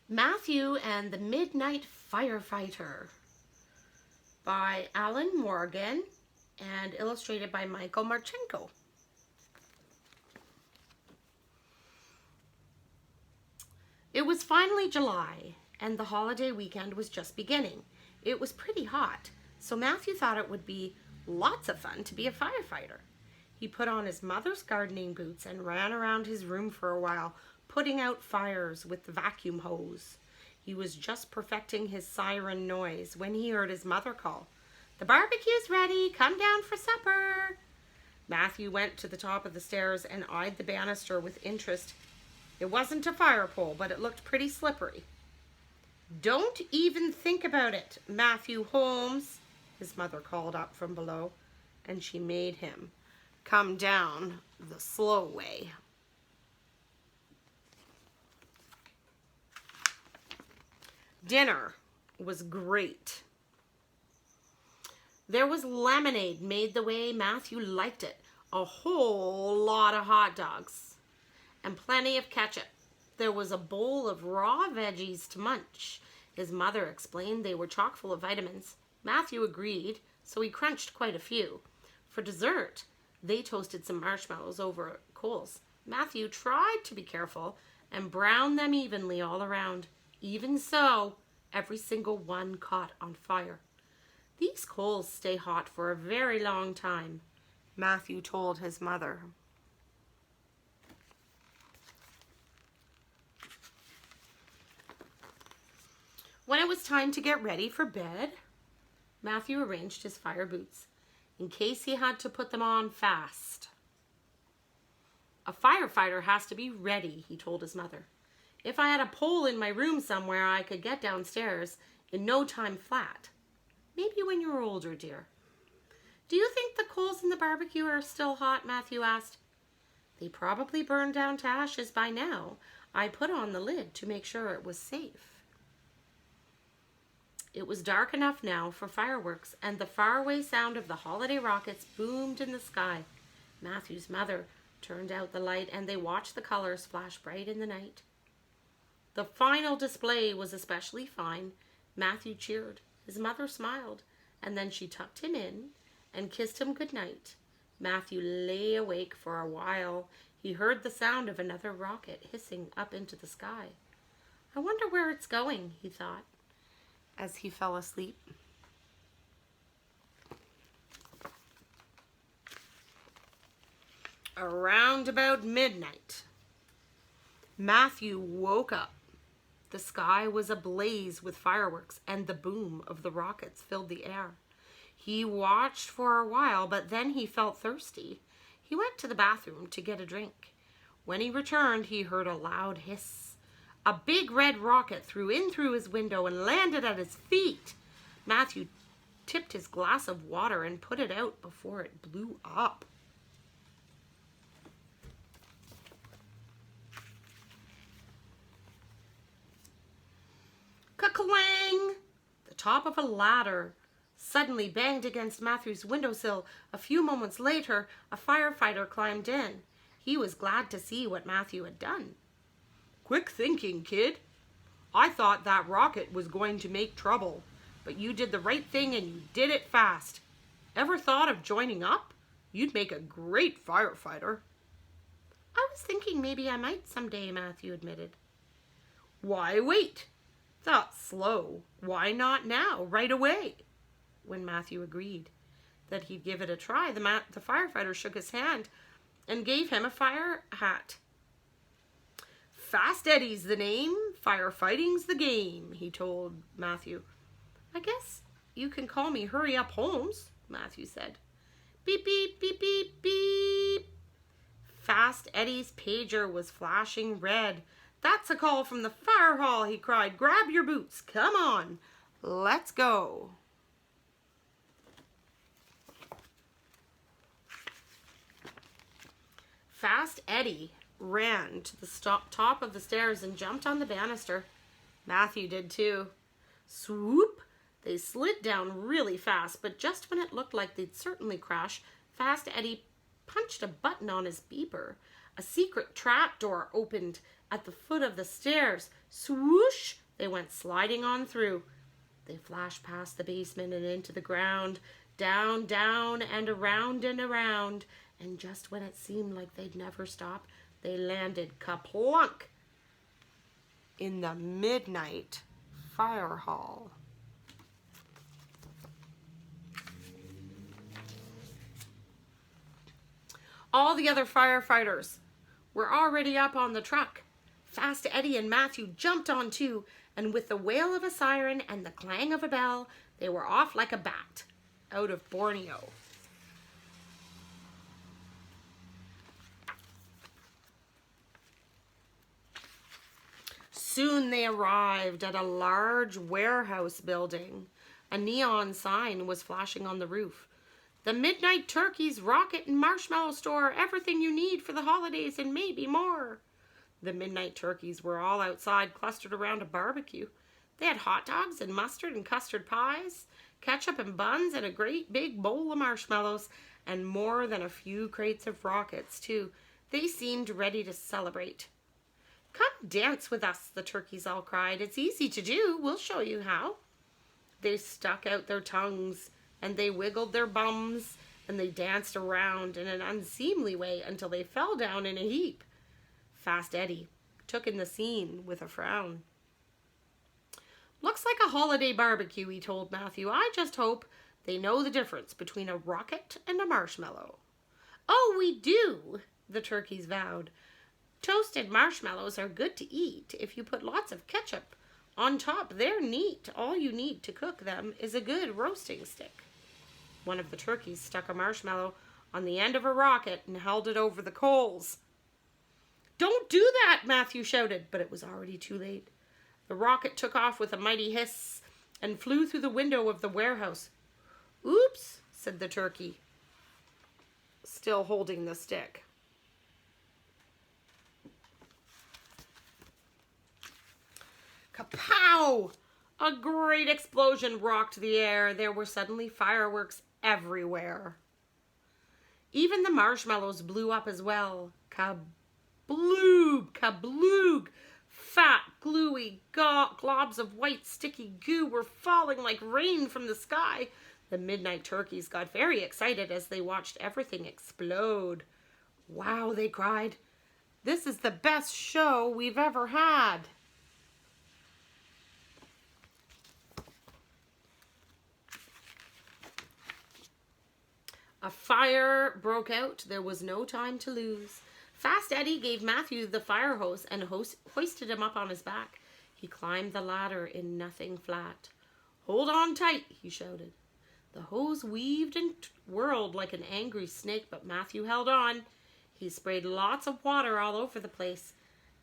Matthew and the Midnight Firefighter by Alan Morgan and illustrated by Michael Marchenko. It was finally July, and the holiday weekend was just beginning. It was pretty hot, so Matthew thought it would be lots of fun to be a firefighter. He put on his mother's gardening boots and ran around his room for a while, putting out fires with the vacuum hose. He was just perfecting his siren noise when he heard his mother call, "The barbecue's ready, come down for supper." Matthew went to the top of the stairs and eyed the banister with interest. It wasn't a fire pole, but it looked pretty slippery. "Don't even think about it, Matthew Holmes," his mother called up from below, and she made him come down the slow way. Dinner was great. There was lemonade made the way Matthew liked it, a whole lot of hot dogs, and plenty of ketchup. There was a bowl of raw veggies to munch. His mother explained they were chock full of vitamins. Matthew agreed, so he crunched quite a few. For dessert, they toasted some marshmallows over coals. Matthew tried to be careful and browned them evenly all around. Even so, every single one caught on fire. "These coals stay hot for a very long time," Matthew told his mother. When it was time to get ready for bed, Matthew arranged his fire boots in case he had to put them on fast. "A firefighter has to be ready," he told his mother. "If I had a pole in my room somewhere, I could get downstairs in no time flat. Maybe when you're older, dear." "Do you think the coals in the barbecue are still hot?" Matthew asked. "They probably burned down to ashes by now. I put on the lid to make sure it was safe." It was dark enough now for fireworks, and the faraway sound of the holiday rockets boomed in the sky. Matthew's mother turned out the light, and they watched the colors flash bright in the night. The final display was especially fine. Matthew cheered. His mother smiled, and then she tucked him in and kissed him good night. Matthew lay awake for a while. He heard the sound of another rocket hissing up into the sky. "I wonder where it's going," he thought, as he fell asleep. Around about midnight, Matthew woke up. The sky was ablaze with fireworks, and the boom of the rockets filled the air. He watched for a while, but then he felt thirsty. He went to the bathroom to get a drink. When he returned, he heard a loud hiss. A big red rocket flew in through his window and landed at his feet. Matthew tipped his glass of water and put it out before it blew up. Ka-clang! The top of a ladder suddenly banged against Matthew's windowsill. A few moments later, a firefighter climbed in. He was glad to see what Matthew had done. "Quick thinking, kid. I thought that rocket was going to make trouble, but you did the right thing and you did it fast. Ever thought of joining up? You'd make a great firefighter." "I was thinking maybe I might someday," Matthew admitted. "Why wait? That's slow. Why not now, right away?" When Matthew agreed that he'd give it a try, the firefighter shook his hand and gave him a fire hat. "Fast Eddie's the name, firefighting's the game," he told Matthew. "I guess you can call me Hurry Up Holmes," Matthew said. Beep, beep, beep, beep, beep. Fast Eddie's pager was flashing red. "That's a call from the fire hall," he cried. "Grab your boots. Come on. Let's go." Fast Eddie ran to the top of the stairs and jumped on the banister. Matthew did too. Swoop! They slid down really fast, but just when it looked like they'd certainly crash, Fast Eddie punched a button on his beeper. A secret trap door opened at the foot of the stairs. Swoosh! They went sliding on through. They flashed past the basement and into the ground, down, down, and around, and just when it seemed like they'd never stop, they landed kaplunk in the midnight fire hall. All the other firefighters were already up on the truck. Fast Eddie and Matthew jumped on too, and with the wail of a siren and the clang of a bell, they were off like a bat, out of Borneo. Soon they arrived at a large warehouse building. A neon sign was flashing on the roof. The Midnight Turkeys Rocket and Marshmallow Store, everything you need for the holidays and maybe more. The Midnight Turkeys were all outside, clustered around a barbecue. They had hot dogs and mustard and custard pies, ketchup and buns, and a great big bowl of marshmallows, and more than a few crates of rockets, too. They seemed ready to celebrate. "Come dance with us," the turkeys all cried. "It's easy to do. We'll show you how." They stuck out their tongues, and they wiggled their bums, and they danced around in an unseemly way until they fell down in a heap. Fast Eddie took in the scene with a frown. "Looks like a holiday barbecue," he told Matthew. "I just hope they know the difference between a rocket and a marshmallow." "Oh, we do," the turkeys vowed. "Toasted marshmallows are good to eat if you put lots of ketchup on top. They're neat. All you need to cook them is a good roasting stick." One of the turkeys stuck a marshmallow on the end of a rocket and held it over the coals. "Don't do that," Matthew shouted, but it was already too late. The rocket took off with a mighty hiss and flew through the window of the warehouse. "Oops," said the turkey, still holding the stick. Kapow! A great explosion rocked the air. There were suddenly fireworks everywhere. Even the marshmallows blew up as well. Kabloog! Kabloog! Fat, gluey globs of white, sticky goo were falling like rain from the sky. The Midnight Turkeys got very excited as they watched everything explode. "Wow," they cried. "This is the best show we've ever had." A fire broke out. There was no time to lose. Fast Eddie gave Matthew the fire hose and hoisted him up on his back. He climbed the ladder in nothing flat. "Hold on tight," he shouted. The hose weaved and whirled like an angry snake, but Matthew held on. He sprayed lots of water all over the place,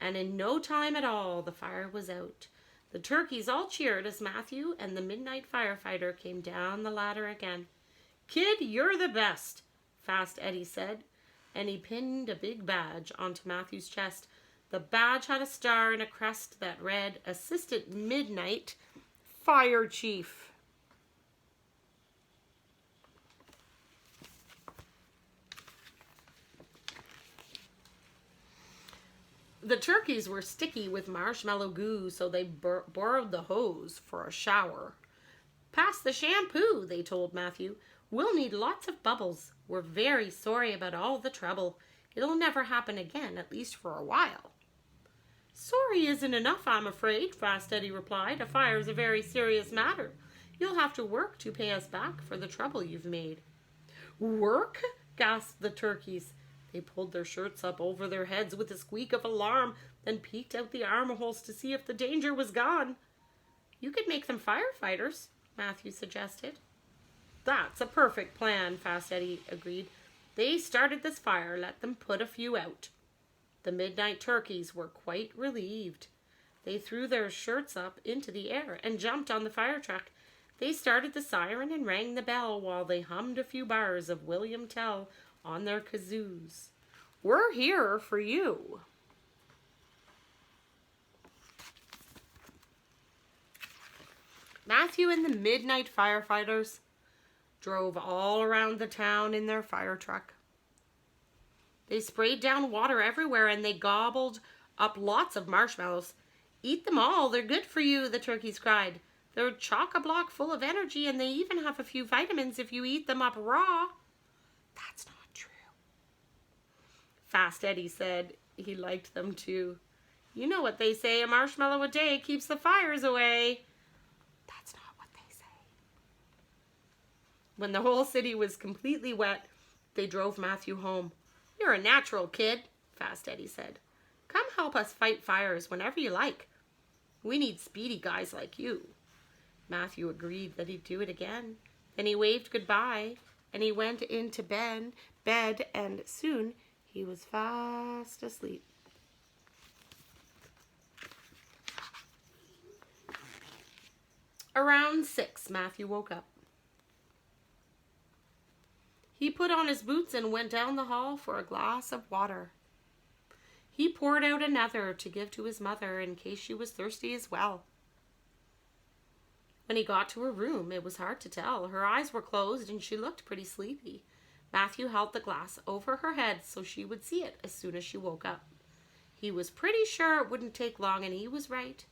and in no time at all the fire was out. The turkeys all cheered as Matthew and the Midnight Firefighter came down the ladder again. "Kid, you're the best," Fast Eddie said, and he pinned a big badge onto Matthew's chest. The badge had a star and a crest that read, "Assistant Midnight Fire Chief." The turkeys were sticky with marshmallow goo, so they borrowed the hose for a shower. "Pass the shampoo," they told Matthew. "We'll need lots of bubbles. We're very sorry about all the trouble. It'll never happen again, at least for a while." "Sorry isn't enough, I'm afraid," Fast Eddie replied. "A fire's a very serious matter. You'll have to work to pay us back for the trouble you've made." "Work?" gasped the turkeys. They pulled their shirts up over their heads with a squeak of alarm, then peeked out the armholes to see if the danger was gone. "You could make them firefighters," Matthew suggested. "That's a perfect plan," Fast Eddie agreed. "They started this fire, let them put a few out." The Midnight Turkeys were quite relieved. They threw their shirts up into the air and jumped on the fire truck. They started the siren and rang the bell while they hummed a few bars of William Tell on their kazoos. "We're here for you." Matthew and the Midnight Firefighters drove all around the town in their fire truck. They sprayed down water everywhere and they gobbled up lots of marshmallows. Eat them all, they're good for you, the turkeys cried. They're chock-a-block full of energy and they even have a few vitamins if you eat them up raw. That's not true. Fast Eddie said he liked them too. You know what they say, a marshmallow a day keeps the fires away. That's not what they say. When the whole city was completely wet, they drove Matthew home. You're a natural, kid, Fast Eddie said. Come help us fight fires whenever you like. We need speedy guys like you. Matthew agreed that he'd do it again. Then he waved goodbye and he went into bed and soon he was fast asleep. Around 6, Matthew woke up. He put on his boots and went down the hall for a glass of water. He poured out another to give to his mother in case she was thirsty as well. When he got to her room, it was hard to tell. Her eyes were closed and she looked pretty sleepy. Matthew held the glass over her head so she would see it as soon as she woke up. He was pretty sure it wouldn't take long, and he was right.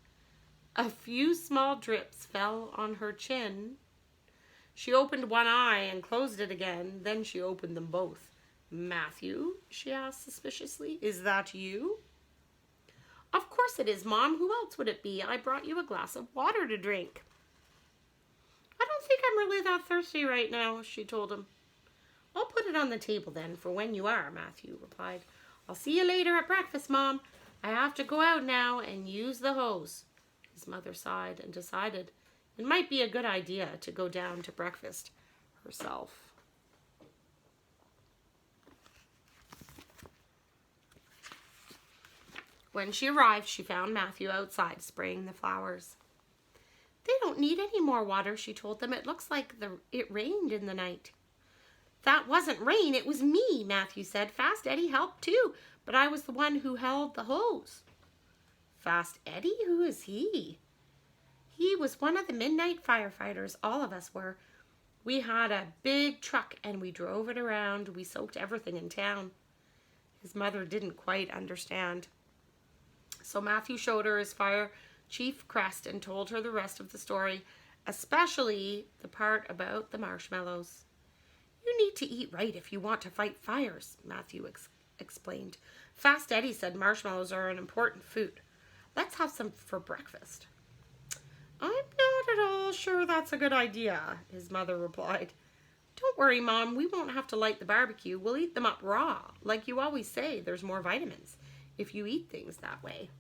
A few small drips fell on her chin. She opened one eye and closed it again. Then she opened them both. Matthew, she asked suspiciously, is that you? Of course it is, Mom. Who else would it be? I brought you a glass of water to drink. I don't think I'm really that thirsty right now, she told him. I'll put it on the table then for when you are, Matthew replied. I'll see you later at breakfast, Mom. I have to go out now and use the hose. His mother sighed and decided it might be a good idea to go down to breakfast herself. When she arrived, she found Matthew outside spraying the flowers. They don't need any more water, she told them. It looks like it rained in the night. That wasn't rain, it was me, Matthew said. Fast Eddie helped too, but I was the one who held the hose. Fast Eddie? Who is he? He was one of the midnight firefighters. All of us were. We had a big truck and we drove it around. We soaked everything in town. His mother didn't quite understand. So Matthew showed her his fire chief crest and told her the rest of the story, especially the part about the marshmallows. You need to eat right if you want to fight fires, Matthew explained. Fast Eddie said marshmallows are an important food. Let's have some for breakfast. I'm not at all sure that's a good idea, his mother replied. Don't worry, Mom, we won't have to light the barbecue. We'll eat them up raw. Like you always say, there's more vitamins if you eat things that way.